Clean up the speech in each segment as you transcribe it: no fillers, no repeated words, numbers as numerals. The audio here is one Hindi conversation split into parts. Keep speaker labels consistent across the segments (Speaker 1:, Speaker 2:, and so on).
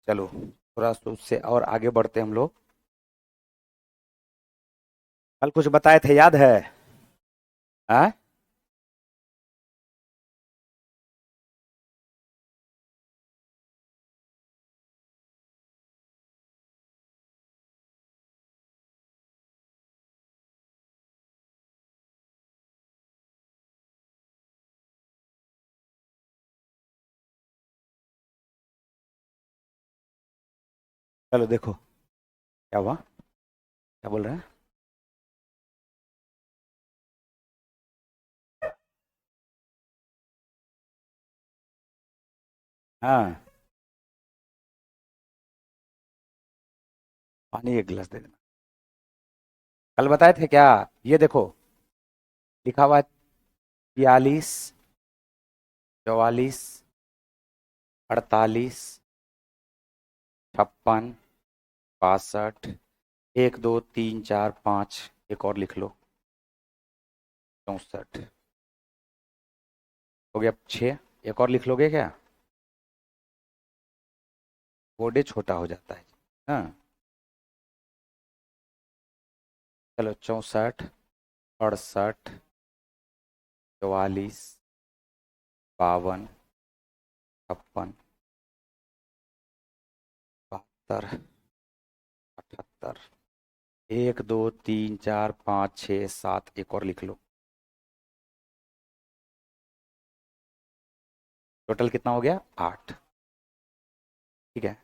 Speaker 1: चलो थोड़ा सा उससे और आगे बढ़ते हम लोग। कल कुछ बताए थे, याद है? हाँ, चलो देखो क्या हुआ, क्या बोल रहे हैं। हाँ, पानी एक गिलास दे देना। कल बताए थे क्या? ये देखो लिखा हुआ है 42, 44, 48, 56, 62, 1 2 3 4 5, एक और लिख लो 64, हो गया 6। एक और लिख लोगे क्या? बोर्डे छोटा हो जाता है। हाँ, चलो 64, 68, 44, 52, 56, 72, 78, 1 2 3 4 5 6 7, एक और लिख लो। टोटल कितना हो गया? 8। ठीक है,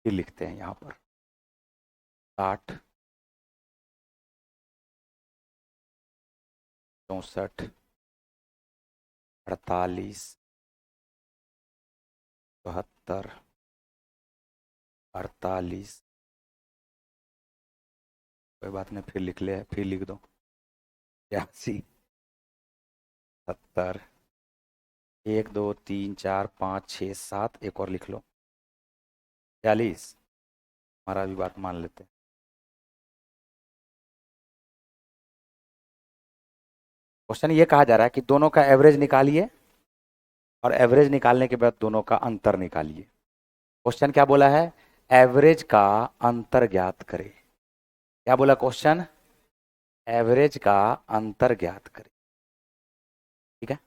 Speaker 1: फिर लिखते हैं यहाँ पर 60, 64, 48, 72, 48, कोई बात नहीं, फिर लिख ले, फिर लिख दो 82, 70, 1 2 3 4 5 6 7, एक और लिख लो 42। हमारा भी बात मान लेते हैं। क्वेश्चन ये कहा जा रहा है कि दोनों का एवरेज निकालिए और एवरेज निकालने के बाद दोनों का अंतर निकालिए। क्वेश्चन क्या बोला है? एवरेज का अंतर ज्ञात करें। क्या बोला क्वेश्चन? एवरेज का अंतर ज्ञात करें। ठीक है,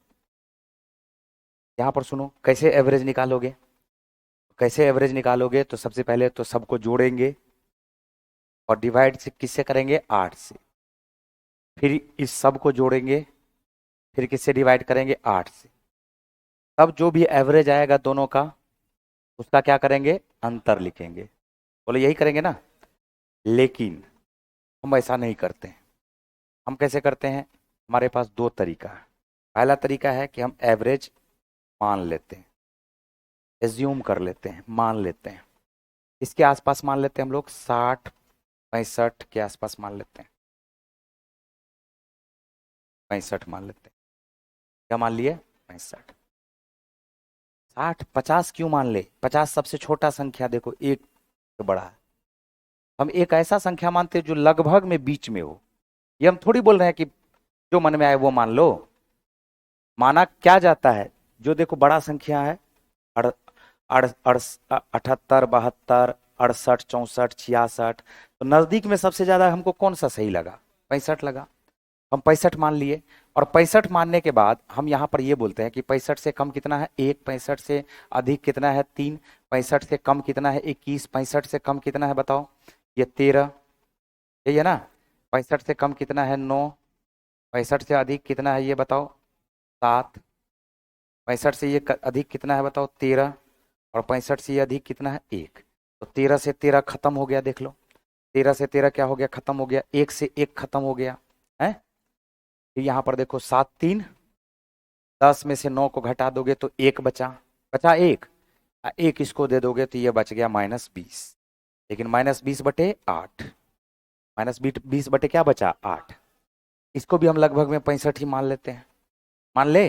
Speaker 1: यहां पर सुनो कैसे एवरेज निकालोगे। कैसे एवरेज निकालोगे तो सबसे पहले तो सबको जोड़ेंगे और डिवाइड से किससे करेंगे? 8 से। फिर इस सब को जोड़ेंगे, फिर किससे डिवाइड करेंगे? 8 से। तब जो भी एवरेज आएगा दोनों का, उसका क्या करेंगे? अंतर लिखेंगे। बोलो यही करेंगे ना। लेकिन हम ऐसा नहीं करते हैं। हम कैसे करते हैं? हमारे पास दो तरीका है। पहला तरीका है कि हम एवरेज मान लेते हैं, एज्यूम कर लेते हैं, मान लेते हैं। इसके आसपास मान लेते हैं हम लोग 60 65 के आसपास मान लेते हैं। 65 मान लेते हैं। क्या मान लिए? 65। 60 50 क्यों मान ले? 50 सबसे छोटा संख्या, देखो एक से बड़ा है। हम एक ऐसा संख्या मानते हैं जो लगभग में बीच में हो। ये हम थोड़ी बोल रहे हैं कि जो मन में आए वो मान लो। माना क्या जाता है? जो देखो बड़ा संख्या है, अड़ अड़ अड़ 78 72 68 64 66, तो नजदीक में सबसे ज्यादा हमको कौन सा सही लगा? 65 लगा। हम 65 मान लिए। और 65 मानने के बाद हम यहाँ पर ये बोलते हैं कि 65 से कम कितना है? 1। 65 से अधिक कितना है? 3। 65 से कम कितना है? 21। 65 से कम कितना है बताओ? ये 13। यही है ना? 65 से कम कितना है? 9। 65 से अधिक कितना है ये बताओ? 7। 65 से ये अधिक कितना है बताओ? 13। और 65 से ये अधिक कितना है? 1। तो 13 से 13 खत्म हो गया, देख लो। 13 से 13 क्या हो गया? खत्म हो गया। 1 से 1 खत्म हो गया है। फिर यहाँ पर देखो 7 3, 10 में से 9 को घटा दोगे तो 1 बचा। बचा 1। 1 इसको दे दोगे तो ये बच गया -20। लेकिन -20/8, -20 बटे क्या बचा? 8। इसको भी हम लगभग में 65 ही मान लेते हैं। मान ले।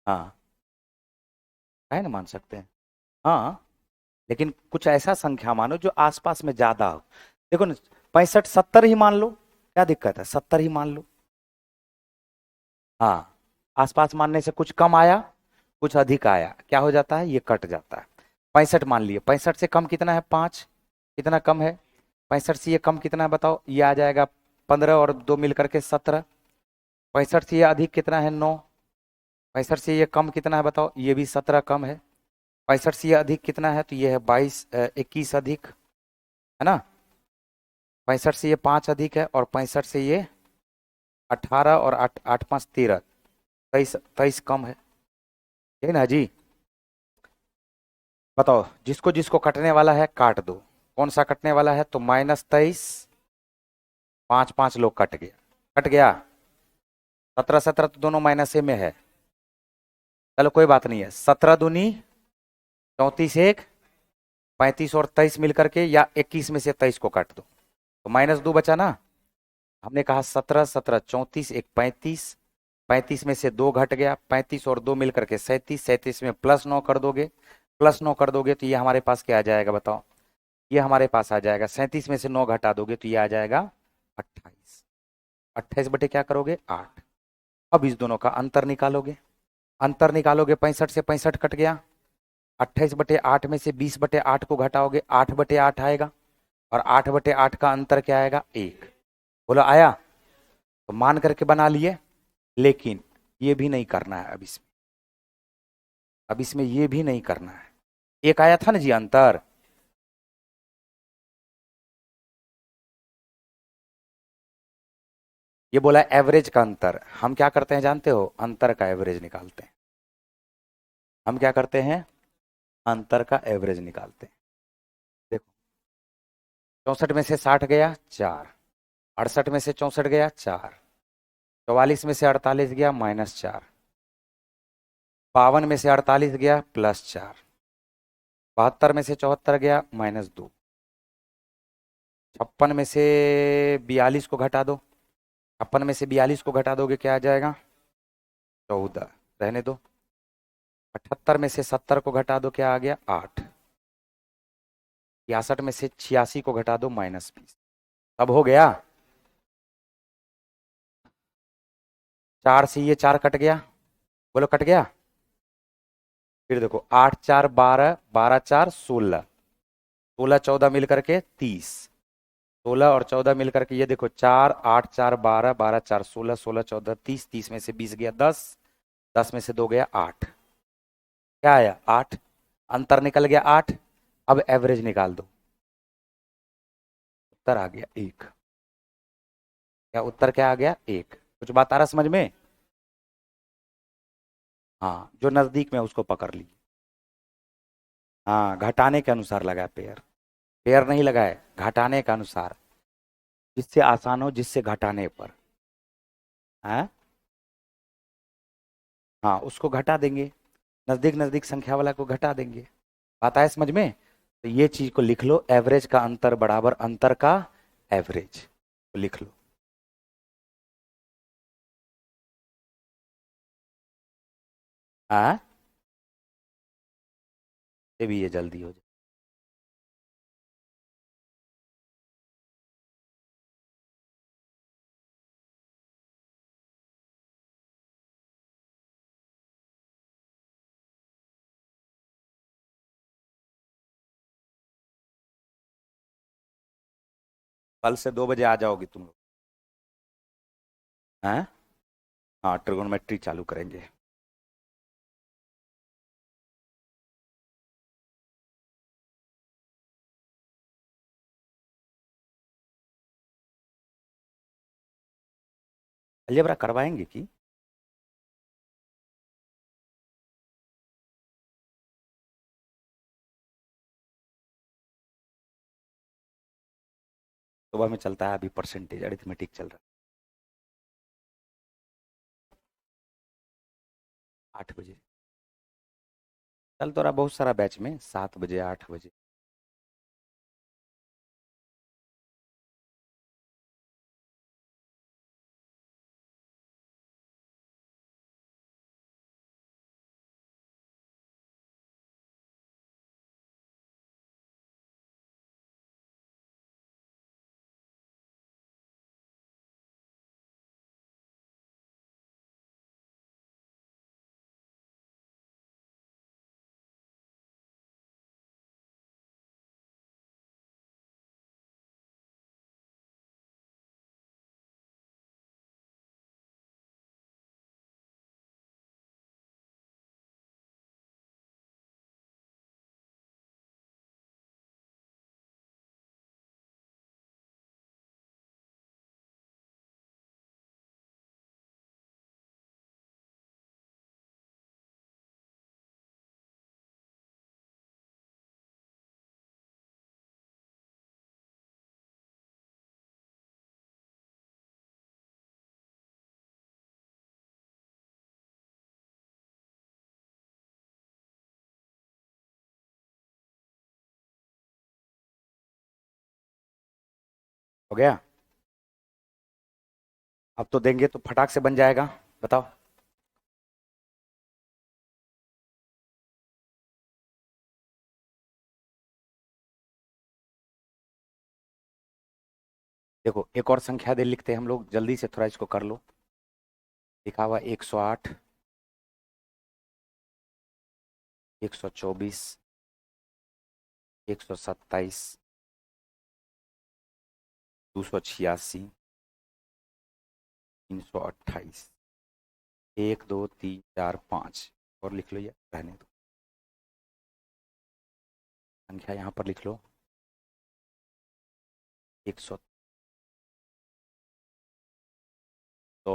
Speaker 1: हाँ, है ना, मान सकते हैं। हाँ, लेकिन कुछ ऐसा संख्या मानो जो आसपास में ज्यादा हो। देखो ना, 65 70 ही मान लो, क्या दिक्कत है? 70 ही मान लो। हाँ, आसपास मानने से कुछ कम आया, कुछ अधिक आया, क्या हो जाता है, ये कट जाता है। 65 मान लिए, 65 से कम कितना है, 5। कितना कम है, 65 से ये कम कितना है बताओ, ये आ जाएगा 15 और 2 मिलकर के 17। 65 से ये अधिक कितना है, 9। 65 से ये कम कितना है बताओ, ये भी 17 कम है। 65 से ये अधिक कितना है, तो ये है 22, 21 अधिक, है ना। 65 से ये 5 अधिक है, और 65 से ये 18, और 8 8 5 13, 23 23 कम है, ठीक है ना जी। बताओ, जिसको जिसको कटने वाला है काट दो। कौन सा कटने वाला है, तो -23, 5 5 लोग कट गया, कट गया। 17 17 तो दोनों माइनस में है, चलो कोई बात नहीं है। 17 दूनी 34, एक 35 और 23 मिलकर के, या 21 में से 23 को काट दो, तो -2 बचा ना। हमने कहा 17 17 34, एक 35, 35 में से 2 घट गया, 35 और 2 मिलकर के 37, 37 में +9 कर दोगे, +9 कर दोगे तो ये हमारे पास क्या आ जाएगा बताओ, ये हमारे पास आ जाएगा 37 में से 9 घटा दोगे तो ये आ जाएगा 28। 28 बटे क्या करोगे, 8। अब इस दोनों का अंतर निकालोगे, अंतर निकालोगे, 65 से 65 कट गया। 28/8 में से 20/8 को घटाओगे, 8/8 आएगा, और 8/8 का अंतर क्या आएगा, 1। बोलो आया, तो मान करके बना लिए। लेकिन ये भी नहीं करना है अब इसमें, अब इसमें ये भी नहीं करना है। एक आया था ना जी अंतर, ये बोला एवरेज का अंतर। हम क्या करते हैं जानते हो, अंतर का एवरेज निकालते हैं। हम क्या करते हैं, अंतर का एवरेज निकालते हैं। देखो, 64 में से 60 गया 4, 68 में से 64 गया 4, 44 में से 48 गया -4, 52 में से 48 गया +4, 72 में से 74 गया -2, 56 में से 42 को घटा दो, 56 में से 42 को घटा दोगे क्या आ जाएगा, 14, रहने दो। 78 में से 70 को घटा दो, क्या आ गया, 8। 66 में से 86 को घटा दो, -20। अब हो गया, 4 से ये 4 कट गया, बोलो कट गया। फिर देखो, 8 4 12, 12 4 16, 16 14 मिल करके 30, 16 और 14 मिल करके ये देखो 4 8 4 12, 12 4 16, 16 14 30, 30 में से 20 गया 10, 10 में से 2 गया 8, क्या आया, 8। अंतर निकल गया 8। अब एवरेज निकाल दो, उत्तर आ गया 1। क्या उत्तर क्या आ गया, 1। कुछ बात आ रहा समझ में। हाँ, जो नजदीक में है उसको पकड़ ली। हाँ, घटाने के अनुसार लगाए पेयर, पेयर नहीं लगाए, घटाने के अनुसार, जिससे आसान हो, जिससे घटाने पर। हाँ, हाँ उसको घटा देंगे, नजदीक नजदीक संख्या वाला को घटा देंगे। बात आए समझ में। तो ये चीज को लिख लो, एवरेज का अंतर बराबर अंतर का एवरेज, तो लिख लो। हाँ, ये भी ये जल्दी हो जाए। कल से 2 बजे आ जाओगी तुम लोग। हाँ, हाँ ट्रिगोनोमेट्री चालू करेंगे। अलजेब्रा करवाएंगे कि, सुबह में चलता है अभी परसेंटेज अरिथमेटिक चल रहा है, 8 बजे। चल तो रहा बहुत सारा बैच में, 7 बजे 8 बजे। हो गया? अब तो देंगे तो फटाक से बन जाएगा। बताओ। देखो एक और संख्या दे लिखते हैं हम लोग, जल्दी से थोड़ा इसको कर लो। लिखा हुआ 108, 124, 127, 286, 328, 1 2 3 4 5। और लिख लो, ये रहने दो, संख्या यहाँ पर लिख लो। 100 तो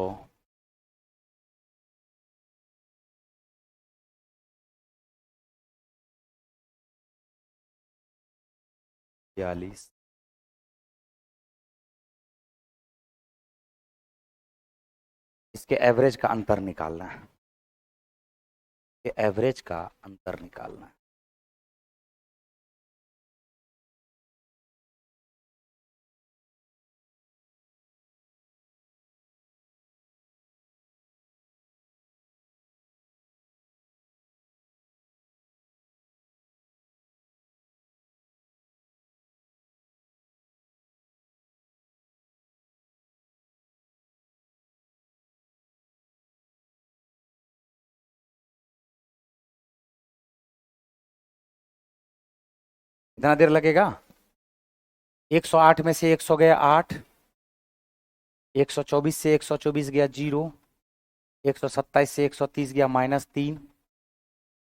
Speaker 1: 42। इसके एवरेज का अंतर निकालना है, के एवरेज का अंतर निकालना है। कितना देर लगेगा? 108 में से 100 गया 8, 124 से 124 गया 0, 127 से 130 गया -3,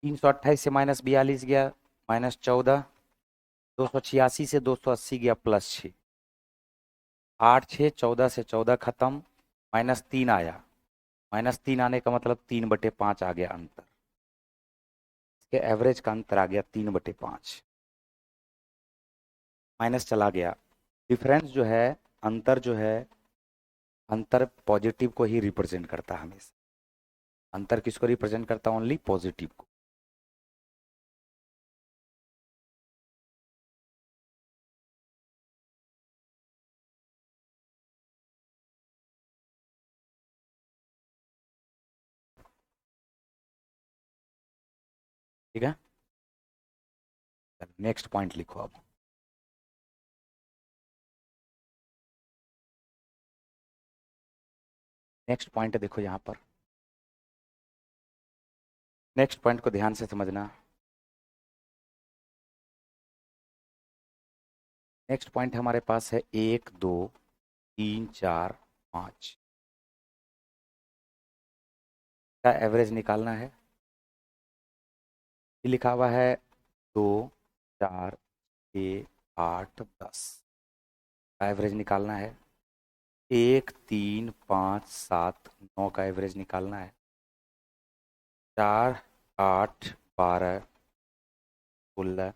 Speaker 1: 328 से -42 गया -14, 286 से 280 गया +6। 8 6 14 से 14 खत्म, -3 आया। -3 आने का मतलब 3/5 आ गया अंतर। इसके एवरेज का अंतर आ गया 3/5। माइनस चला गया। डिफरेंस जो है, अंतर जो है, अंतर पॉजिटिव को ही रिप्रेजेंट करता है हमेशा। अंतर किसको रिप्रेजेंट करता है? ओनली पॉजिटिव को। ठीक है, नेक्स्ट पॉइंट लिखो अब। नेक्स्ट पॉइंट देखो यहाँ पर, नेक्स्ट पॉइंट को ध्यान से समझना। नेक्स्ट पॉइंट हमारे पास है 1 2 3 4 5 का एवरेज निकालना है। ये लिखा हुआ है 2 4 6 8 10 का एवरेज निकालना है। 1 3 5 7 9 का एवरेज निकालना है। 4 8 12 16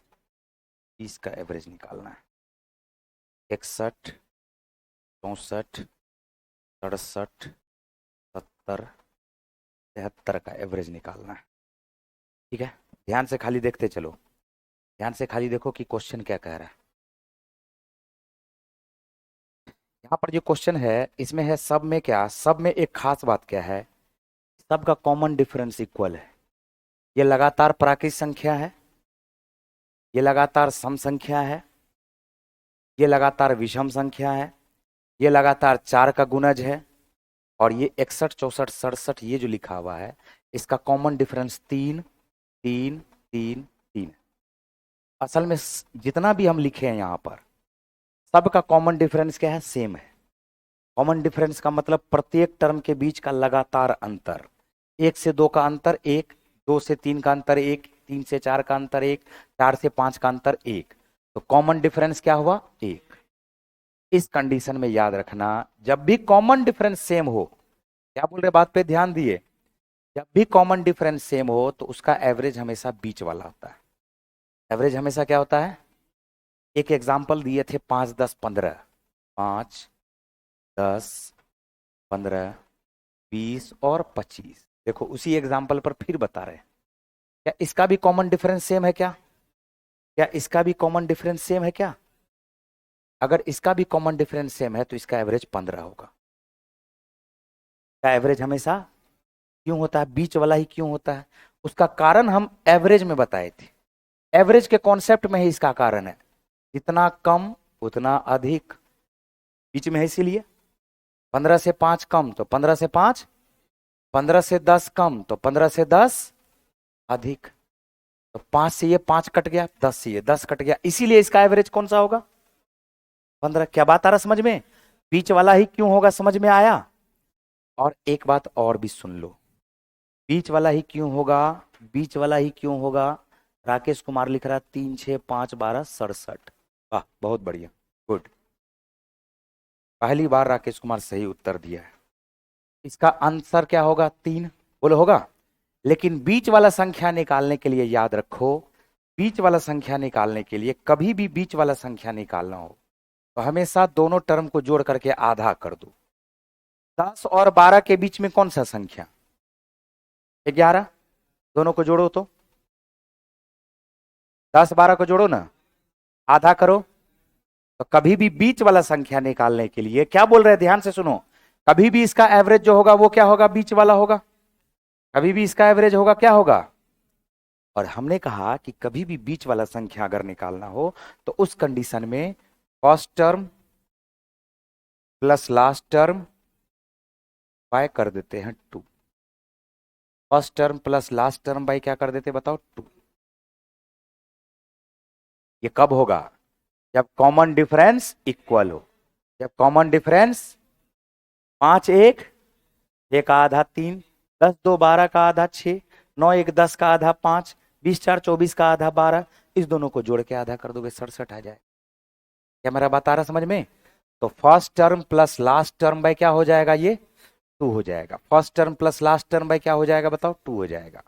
Speaker 1: 30 का एवरेज निकालना है। 61 64 67 70 73 का एवरेज निकालना है। ठीक है, ध्यान से खाली देखते चलो, ध्यान से खाली देखो कि क्वेश्चन क्या कह रहा है। यहाँ पर जो क्वेश्चन है इसमें है सब में क्या, सब में एक खास बात क्या है, सबका कॉमन डिफरेंस इक्वल है। ये लगातार प्राकृत संख्या है, ये लगातार सम संख्या है, ये लगातार विषम संख्या है, ये लगातार 4 का गुणज है, और ये 61 64 67 ये जो लिखा हुआ है इसका कॉमन डिफरेंस 3 3 3 3। असल में जितना भी हम लिखे हैं यहाँ पर सबका कॉमन डिफरेंस क्या है? सेम है। कॉमन डिफरेंस का मतलब प्रत्येक टर्म के बीच का लगातार अंतर। 1 से 2 का अंतर 1, 2 से 3 का अंतर 1, 3 से 4 का अंतर 1, 4 से 5 का अंतर 1। तो कॉमन डिफरेंस क्या हुआ? 1। इस कंडीशन में याद रखना, जब भी कॉमन डिफरेंस सेम हो, क्या बोल रहे, बात पे ध्यान दिए, जब भी कॉमन डिफरेंस सेम हो तो उसका एवरेज हमेशा बीच वाला होता है। एवरेज हमेशा क्या होता है? एक एग्जाम्पल दिए थे 5 10 15, 5 10 15 20 और 25। देखो उसी एग्जाम्पल पर फिर बता रहे हैं, क्या इसका भी कॉमन डिफरेंस सेम है क्या? क्या इसका भी कॉमन डिफरेंस सेम है क्या? अगर इसका भी कॉमन डिफरेंस सेम है तो इसका एवरेज 15 होगा। का एवरेज हमेशा क्यों होता है, बीच वाला ही क्यों होता है? उसका कारण हम एवरेज में बताए थे। एवरेज के कॉन्सेप्ट में ही इसका कारण है, जितना कम उतना अधिक, बीच में है इसीलिए। 15 से 5 कम तो 15 से 5, 15 से 10 कम तो 15 से 10 अधिक। तो 5 से ये 5 कट गया, 10 से ये 10 कट गया, इसीलिए इसका एवरेज कौन सा होगा? 15। क्या बात आ रहा समझ में? बीच वाला ही क्यों होगा, समझ में आया? और एक बात और भी सुन लो, बीच वाला ही क्यों होगा, बीच वाला ही क्यों होगा? राकेश कुमार लिख रहा है 3 6 5 12 67। वाह बहुत बढ़िया, गुड। पहली बार राकेश कुमार सही उत्तर दिया है। इसका आंसर क्या होगा? 3। बोलो होगा। लेकिन बीच वाला संख्या निकालने के लिए याद रखो, बीच वाला संख्या निकालने के लिए कभी भी बीच वाला संख्या निकालना हो तो हमेशा दोनों टर्म को जोड़ करके आधा कर दो। 10 और 12 के बीच में कौन सा संख्या? 11। दोनों को जोड़ो तो 10 12 को जोड़ो ना, आधा करो। तो कभी भी बीच वाला संख्या निकालने के लिए क्या बोल रहे हैं, ध्यान से सुनो, कभी भी इसका एवरेज जो होगा वो क्या होगा? बीच वाला होगा। कभी भी इसका एवरेज होगा क्या होगा? और हमने कहा कि कभी भी बीच वाला संख्या अगर निकालना हो तो उस कंडीशन में first term plus last term by कर देते हैं 2। First term plus last term by क्या कर देते हैं बताओ? 2। ये कब होगा? जब कॉमन डिफरेंस इक्वल हो। जब कॉमन डिफरेंस 5 1 1 आधा 3, 10 2 12 का आधा 6, 9 1 10 का आधा 5, 20 4 24 का आधा 12, इस दोनों को जोड़ के आधा कर दोगे 67 आ जाए। क्या मेरा बात आ रहा समझ में? तो first term plus last term by क्या हो जाएगा? ये 2 हो जाएगा। First term plus last term by क्या हो जाएगा बताओ? 2 हो जाएगा।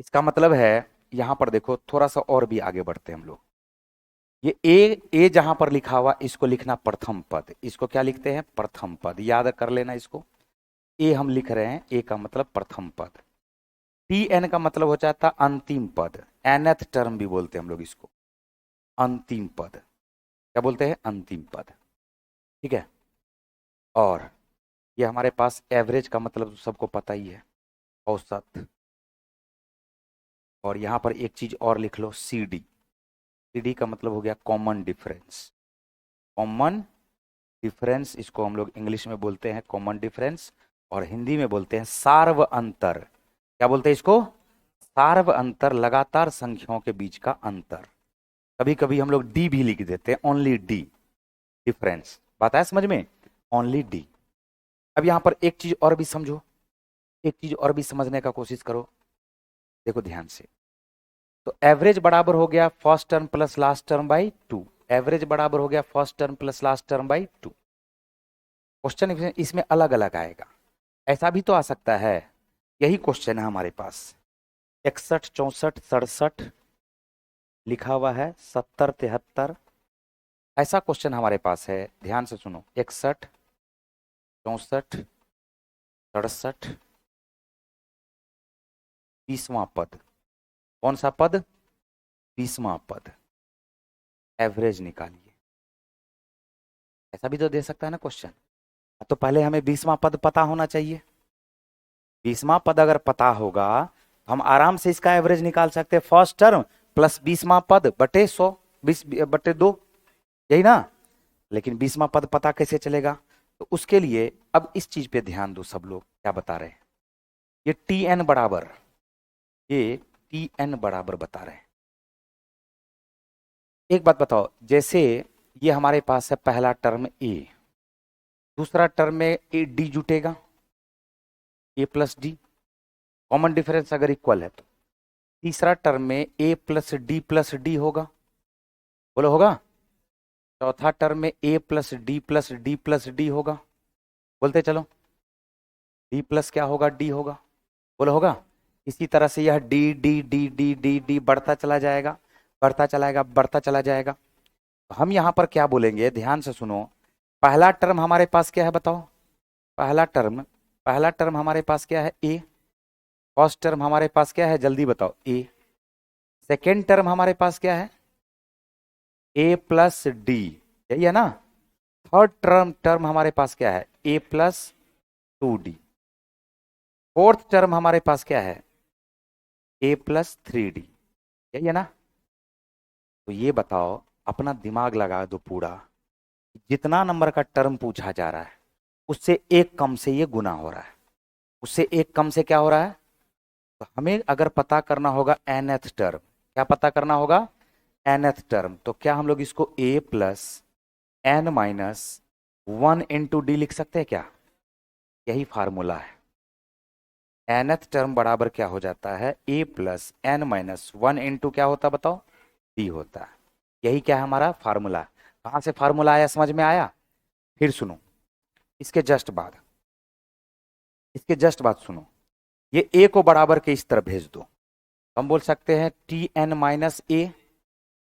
Speaker 1: इसका मतलब है, यहां पर देखो थोड़ा सा और भी आगे बढ़ते हैं हम लोग। ये ए जहां पर लिखा हुआ इसको लिखना प्रथम पद, इसको क्या लिखते हैं? प्रथम पद, याद कर लेना इसको। ए हम लिख रहे हैं, ए का मतलब प्रथम पद। टी एन का मतलब हो जाता अंतिम पद, एनथ टर्म भी बोलते हैं हम लोग इसको, अंतिम पद। क्या बोलते हैं? अंतिम पद। ठीक है। और ये हमारे पास एवरेज का मतलब सबको पता ही है, औसत। और यहां पर एक चीज और लिख लो, सी डी। सी डी का मतलब हो गया कॉमन डिफरेंस। कॉमन डिफरेंस, इसको हम लोग इंग्लिश में बोलते हैं कॉमन डिफरेंस, और हिंदी में बोलते हैं सार्व अंतर। क्या बोलते हैं इसको? सार्व अंतर, लगातार संख्याओं के बीच का अंतर। कभी कभी हम लोग डी भी लिख देते हैं, ओनली डी, डिफरेंस। बात है समझ में? Only D. अब यहां पर एक चीज और भी समझो, एक चीज और भी समझने का कोशिश करो, देखो ध्यान से। तो एवरेज बराबर हो गया first term plus last term by 2। Average बराबर हो गया first term plus last term by 2। Question इसमें अलग अलग आएगा, ऐसा भी तो आ सकता है। यही क्वेश्चन है हमारे पास, 61 64 67 लिखा हुआ है, 70 73, ऐसा क्वेश्चन हमारे पास है। ध्यान से सुनो, 61 64 67, 20वां पद। कौन सा पद? 20वां पद। एवरेज निकालिए। ऐसा भी तो दे सकता है ना क्वेश्चन। तो पहले हमें 20वां पद पता होना चाहिए। 20वां पद अगर पता होगा तो हम आराम से इसका एवरेज निकाल सकते हैं, फर्स्ट टर्म प्लस 20वां पद बटे 100, 20 बटे 2, यही ना। लेकिन 20वां पद पता कैसे चलेगा? तो उसके लिए अब इस चीज पे ध्यान दो सब लोग, क्या बता रहे हैं ये टी एन बराबर, ये टी एन बराबर बता रहे हैं। एक बात बताओ, जैसे ये हमारे पास है पहला टर्म ए, दूसरा टर्म में ए डी जुटेगा, A plus D, common difference अगर इक्वल है तो। तीसरा टर्म में ए प्लस डी होगा, बोलो होगा। चौथा टर्म में ए प्लस डी होगा, बोलते चलो। डी प्लस क्या होगा? डी होगा, बोलो होगा। इसी तरह से यह D D D D D D बढ़ता चला जाएगा, बढ़ता चलाएगा, बढ़ता चला जाएगा। तो हम यहां पर क्या बोलेंगे, ध्यान से सुनो। पहला टर्म हमारे पास क्या है बताओ? पहला टर्म, पहला टर्म हमारे पास क्या है? ए। फर्स्ट टर्म हमारे पास क्या है? जल्दी बताओ, ए। सेकेंड टर्म हमारे पास क्या है? ए प्लस डी, यही है ना। थर्ड टर्म टर्म हमारे पास क्या है, ए प्लस 2d। फोर्थ टर्म हमारे पास क्या है, ए प्लस 3d, यही है ना। तो ये बताओ, अपना दिमाग लगा दो पूरा, जितना नंबर का टर्म पूछा जा रहा है उससे एक कम से ये गुना हो रहा है, उससे एक कम से क्या हो रहा है। तो हमें अगर पता करना होगा nth टर्म, क्या पता करना होगा, nth टर्म, तो क्या हम लोग इसको a plus n minus 1 × d लिख सकते हैं क्या, यही फार्मूला है। nth टर्म बराबर क्या हो जाता है, a प्लस एन माइनस 1 × क्या होता है बताओ, d होता है। यही क्या है हमारा फार्मूला। कहां से फार्मूला आया, समझ में आया। फिर सुनो, इसके जस्ट बाद, इसके जस्ट बाद सुनो, ये a को बराबर के इस तरफ भेज दो। हम बोल सकते हैं टी एन माइनस ए,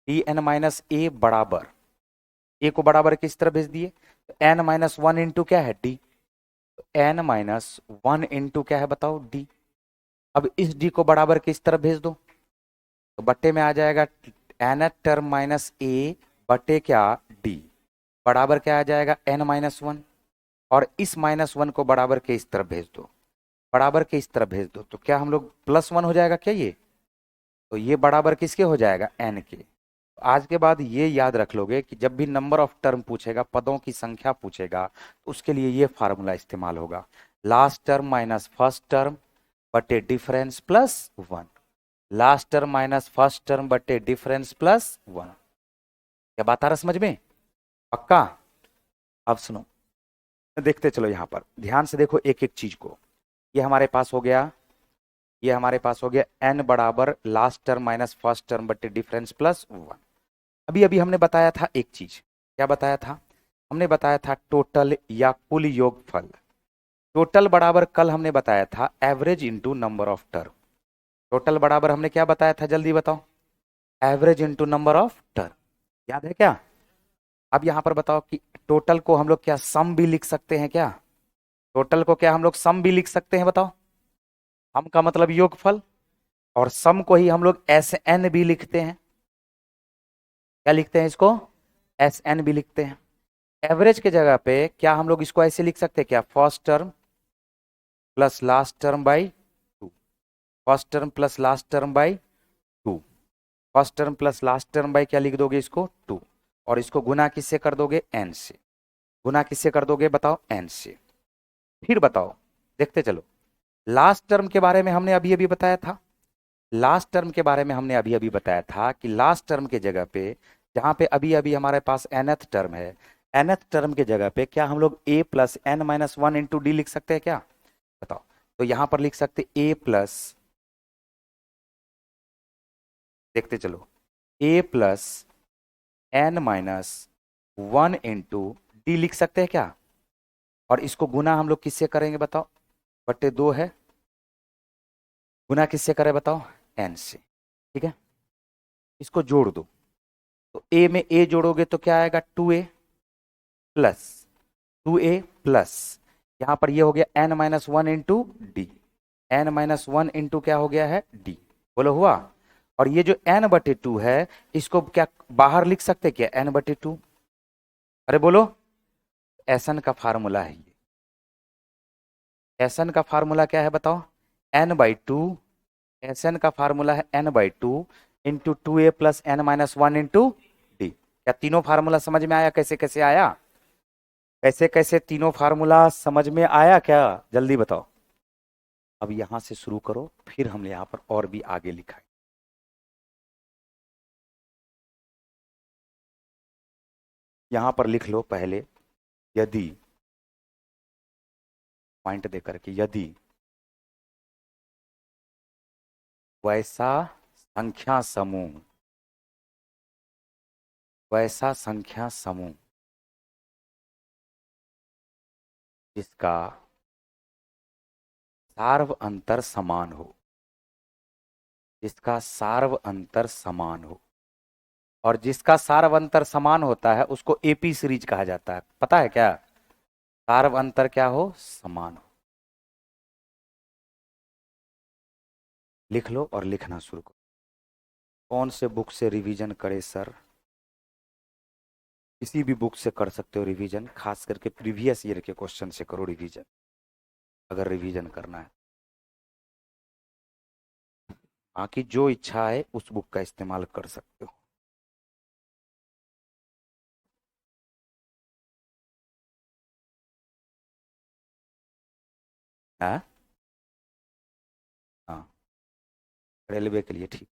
Speaker 1: टी एन माइनस ए बराबर, ए को बराबर किस तरह भेज दिए, तो एन माइनस 1 × क्या है, डी। एन माइनस 1 × क्या है बताओ, डी। अब इस डी को बराबर किस तरह भेज दो, तो बट्टे में आ जाएगा एन टर्म माइनस ए बट्टे क्या, डी, बराबर क्या आ जाएगा n-1। और इस -1 को बराबर के इस तरफ भेज दो, बराबर के इस तरफ भेज दो, तो क्या हम लोग +1 हो जाएगा क्या ये, तो ये बराबर किसके हो जाएगा, n के। तो आज के बाद ये याद रख लोगे कि जब भी नंबर ऑफ टर्म पूछेगा, पदों की संख्या पूछेगा, तो उसके लिए ये फार्मूला इस्तेमाल होगा, last term minus first term बटे difference plus 1, last term minus first term बटे डिफरेंस प्लस 1। क्या बात आ रहा समझ में, पक्का। अब सुनो, देखते चलो, यहां पर ध्यान से देखो एक एक चीज को। ये हमारे पास हो गया, ये हमारे पास हो गया n बराबर last term minus first term बटे डिफरेंस प्लस 1। अभी अभी हमने बताया था एक चीज, क्या बताया था, हमने बताया था टोटल या कुल योगफल। टोटल बराबर कल हमने बताया था average into number of term. Total बराबर हमने क्या बताया था, जल्दी बताओ, average into number of term, याद है क्या। अब यहां पर बताओ कि टोटल को हम लोग क्या सम भी लिख सकते हैं क्या, टोटल को क्या हम लोग सम भी लिख सकते हैं बताओ। सम का मतलब योगफल, और सम को ही हम लोग एस एन भी लिखते हैं, क्या लिखते हैं इसको, एस एन भी लिखते हैं। एवरेज के जगह पे क्या हम लोग इसको ऐसे लिख सकते हैं क्या, first term plus last term by 2, first term plus last term by 2, first term plus last term by क्या लिख दोगे इसको 2, और इसको गुना किससे कर दोगे, एन से, गुना किससे कर दोगे बताओ, एन से। फिर बताओ, देखते चलो, लास्ट टर्म के बारे में हमने अभी अभी बताया था, लास्ट टर्म के बारे में हमने अभी अभी बताया था कि लास्ट टर्म के जगह पे, जहां पे अभी अभी हमारे पास nth टर्म है, nth टर्म के जगह पे क्या हम लोग a plus n minus 1 × d लिख सकते हैं क्या, बताओ। तो यहां पर लिख सकते a प्लस, देखते चलो, a plus n minus 1 × d लिख सकते हैं क्या, और इसको गुना हम लोग किससे करेंगे बताओ, बट्टे 2 है, गुना किससे करें बताओ, n से, ठीक है। इसको जोड़ दो, तो a में a जोड़ोगे तो क्या आएगा, 2a प्लस 2a प्लस, यहां पर ये हो गया n-1 × d, n-1 क्या हो गया है, d, बोलो हुआ। और ये जो n/2 है, इसको क्या बाहर लिख सकते क्या, n/2, अरे बोलो, एसन का फार्मूला है ये, एसन का फार्मूला क्या है बताओ, n/2, एसन का फार्मूला है n/2 × 2a plus n-1 × d। क्या तीनों फार्मूला समझ में आया, कैसे कैसे आया, कैसे कैसे तीनों फार्मूला समझ में आया क्या, जल्दी बताओ। अब यहां से शुरू करो, फिर हमने यहां पर और भी आगे लिखा है। यहां पर लिख लो पहले, यदि, पॉइंट देकर के, यदि वैसा संख्या समूह, वैसा संख्या समूह जिसका सार्व अंतर समान हो, जिसका सार्व अंतर समान हो, और जिसका सार्व अंतर समान होता है उसको एपी सीरीज कहा जाता है, पता है क्या, सार्व अंतर क्या हो, समान हो। लिख लो और लिखना शुरू करो। कौन से बुक से रिवीजन करे सर, किसी भी बुक से कर सकते हो रिवीजन, खास करके प्रीवियस ईयर के क्वेश्चन से करो रिवीजन, अगर रिवीजन करना है। बाकी जो इच्छा है उस बुक का इस्तेमाल कर सकते हो। हाँ हाँ, रेलवे के लिए ठीक।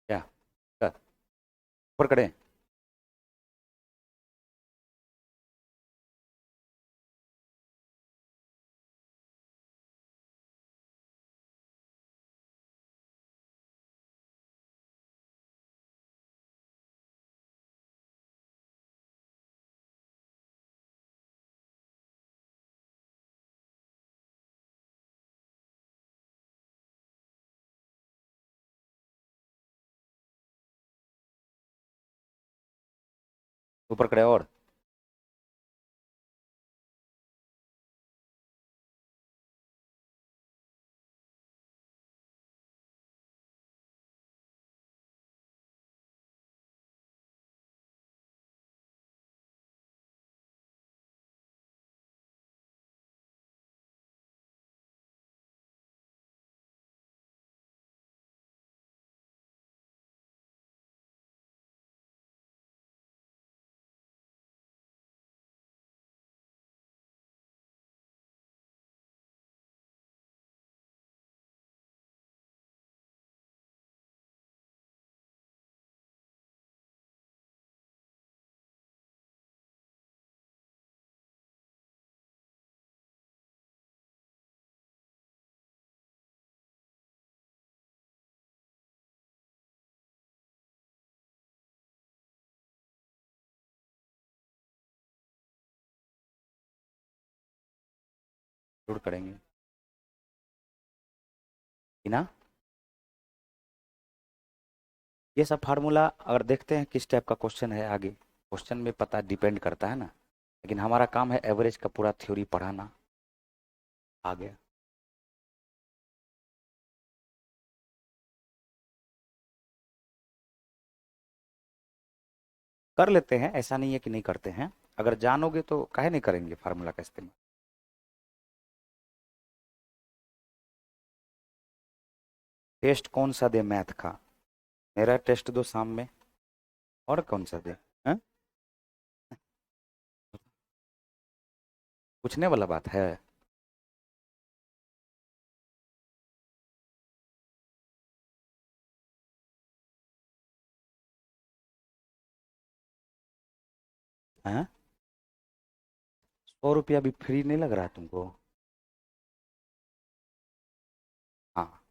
Speaker 1: क्या कर, ऊपर करें। ऊपर करें और। जरूर करेंगे कि ना। ये सब फार्मूला अगर देखते हैं किस टाइप का क्वेश्चन है आगे, क्वेश्चन में पता डिपेंड करता है ना, लेकिन हमारा काम है एवरेज का पूरा थ्योरी पढ़ाना। आ गया। कर लेते हैं, ऐसा नहीं है कि नहीं करते हैं। अगर जानोगे तो काहे नहीं करेंगे फार्मूला का इस्तेमाल। टेस्ट कौन सा दे मैथ का? मेरा टेस्ट दो शाम में। और कौन सा दे? हैं? पूछने वाला बात है। हैं? 100 रुपया भी फ्री नहीं लग रहा है तुमको? हाँ,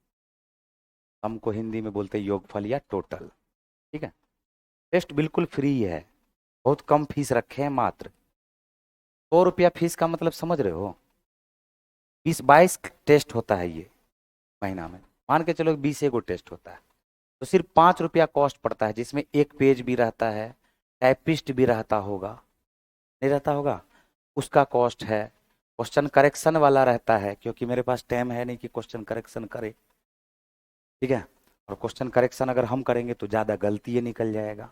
Speaker 1: हमको हिंदी में बोलते हैं योगफल या टोटल। ठीक है। टेस्ट बिल्कुल फ्री है, बहुत कम फीस रखे हैं मात्र। 100 रुपया फीस का मतलब समझ रहे हो? 20-22 टेस्ट होता है ये महीना में। मान के चलो 20 टेस्ट होता है, तो सिर्फ 5 रुपया कॉस्ट पड़ता है, जिसमें एक पेज भी रहता है, टाइपिस्ट भी रहता होगा, नहीं रहता होगा, उसका कॉस्ट है। क्वेश्चन करेक्शन वाला रहता है, क्योंकि मेरे पास टाइम है नहीं कि क्वेश्चन करेक्शन करे। ठीक है। और क्वेश्चन करेक्शन अगर हम करेंगे तो ज़्यादा गलती ये निकल जाएगा।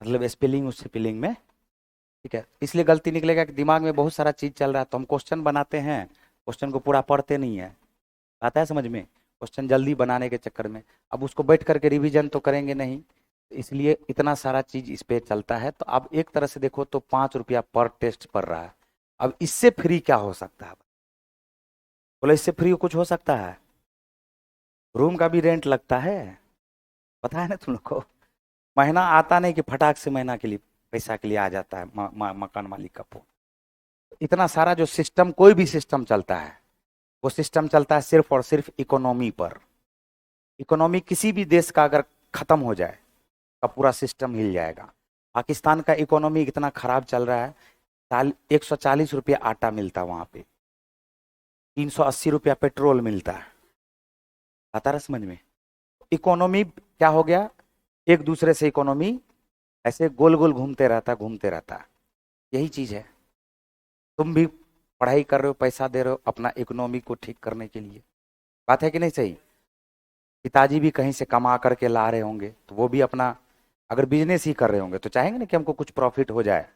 Speaker 1: मतलब स्पेलिंग उससे स्पेलिंग में, ठीक है। इसलिए गलती निकलेगा कि दिमाग में बहुत सारा चीज चल रहा है, तो हम क्वेश्चन बनाते हैं, क्वेश्चन को पूरा पढ़ते नहीं है। आता है समझ में? क्वेश्चन जल्दी बनाने के चक्कर में अब उसको बैठ करके रिवीजन तो करेंगे नहीं, तो इसलिए इतना सारा चीज इस पे चलता है। तो अब एक तरह से देखो तो 5 रुपया पर टेस्ट पड़ रहा है। अब इससे फ्री क्या हो सकता है? बोले इससे फ्री कुछ हो सकता है? रूम का भी रेंट लगता है, पता है ना तुम लोग को। महीना आता नहीं कि फटाक से महीना के लिए पैसा के लिए आ जाता है मकान मालिक का फोन। इतना सारा जो सिस्टम, कोई भी सिस्टम चलता है, वो सिस्टम चलता है सिर्फ और सिर्फ इकोनॉमी पर। इकोनॉमी किसी भी देश का अगर खत्म हो जाए का पूरा सिस्टम हिल जाएगा। पाकिस्तान का इकोनॉमी इतना खराब चल रहा है, 140 रुपया आटा मिलता है वहां पे, 380 रुपया पेट्रोल मिलता है। आता रहा समझ में? इकोनॉमी क्या हो गया, एक दूसरे से इकोनॉमी ऐसे गोल गोल घूमते रहता, घूमते रहता। यही चीज है। तुम भी पढ़ाई कर रहे हो, पैसा दे रहे हो अपना इकोनॉमी को ठीक करने के लिए, बात है कि नहीं सही? पिताजी भी कहीं से कमा करके ला रहे होंगे, तो वो भी अपना अगर बिजनेस ही कर रहे होंगे तो चाहेंगे ना कि हमको कुछ प्रॉफिट हो जाए।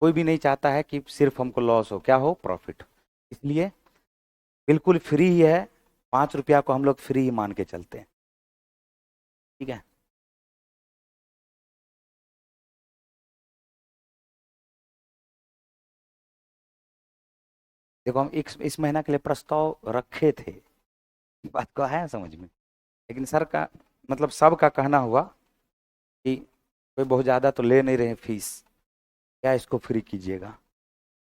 Speaker 1: कोई भी नहीं चाहता है कि सिर्फ हमको लॉस हो, क्या हो, प्रॉफिट। इसलिए बिल्कुल फ्री ही है, 5 रुपया को हम लोग फ्री ही मान के चलते हैं, ठीक है। देखो हम इस महीना के लिए प्रस्ताव रखे थे, बात को है समझ में, लेकिन सर का मतलब सबका कहना हुआ कि कोई बहुत ज़्यादा तो ले नहीं रहे फीस, क्या इसको फ्री कीजिएगा।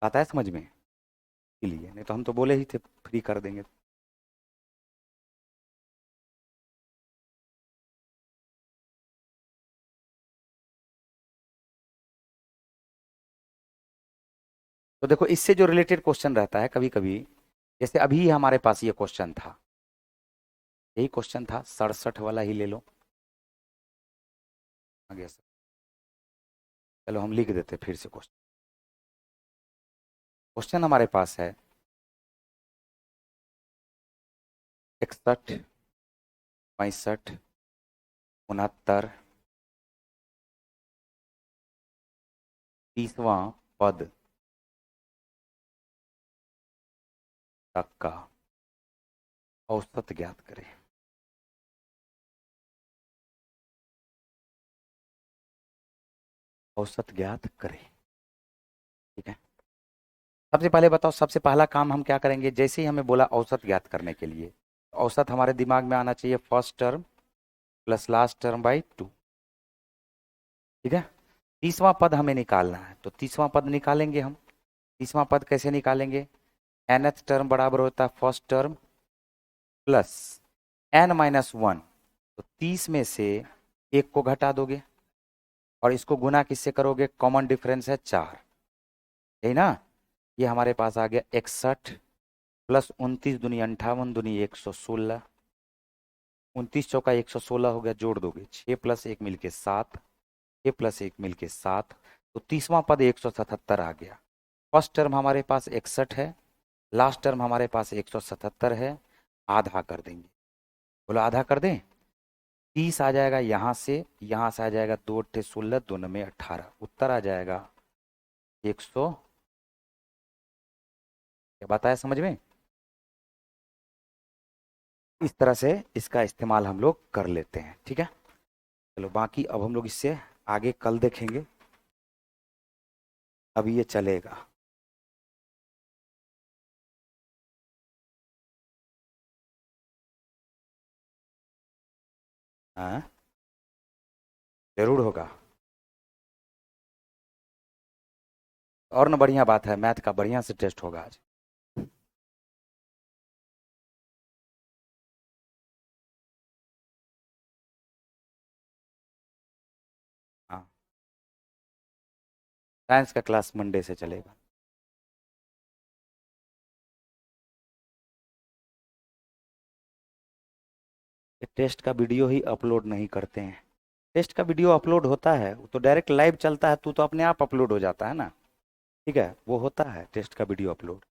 Speaker 1: आता है समझ में? इसलिए नहीं तो हम तो बोले ही थे फ्री कर देंगे। तो देखो इससे जो रिलेटेड क्वेश्चन रहता है कभी कभी, जैसे अभी हमारे पास ये क्वेश्चन था, यही क्वेश्चन था 67 वाला ही ले लो, आगे सर। चलो हम लिख देते फिर से क्वेश्चन। क्वेश्चन हमारे पास है 61, 65, 69, 30वां पद तक का औसत ज्ञात करें। औसत ज्ञात करें, ठीक है। सबसे पहले बताओ, सबसे पहला काम हम क्या करेंगे, जैसे ही हमें बोला औसत ज्ञात करने के लिए, औसत हमारे दिमाग में आना चाहिए first term plus last term by 2, ठीक है। 30वां पद हमें निकालना है, तो 30वां पद निकालेंगे हम। 30वां पद कैसे निकालेंगे, nth टर्म बराबर होता है फर्स्ट टर्म प्लस n-1। तो 30 में से एक को घटा दोगे और इसको गुना किससे करोगे, कॉमन डिफरेंस है 4, यही ना। ये हमारे पास आ गया 61 प्लस 29 दूनी 58 दूनी 116, 29 चौका 116 हो गया, जोड़ दोगे 6 प्लस 1 मिलके 7, 6 प्लस 1 मिलके 7। तो 30वां पद 177 आ गया। फर्स्ट टर्म हमारे पास 61 है, लास्ट टर्म हमारे पास 177 है, आधा कर देंगे। बोलो आधा कर दें। 30 आ जाएगा यहाँ से आ जाएगा 2 अट्ठे 16, 2 नवे 18, उत्तर आ जाएगा 100। क्या बताया समझ में? इस तरह से इसका इस्तेमाल हम लोग कर लेते हैं, ठीक है। चलो बाकी अब हम लोग इससे आगे कल देखेंगे, अभी ये चलेगा। हाँ जरूर होगा। और ना बढ़िया बात है, मैथ का बढ़िया से टेस्ट होगा आज। हाँ साइंस का क्लास मंडे से चलेगा। ये टेस्ट का वीडियो ही अपलोड नहीं करते हैं। टेस्ट का वीडियो अपलोड होता है, वो तो डायरेक्ट लाइव चलता है, तू तो अपने आप अपलोड हो जाता है ना, ठीक है, वो होता है टेस्ट का वीडियो अपलोड।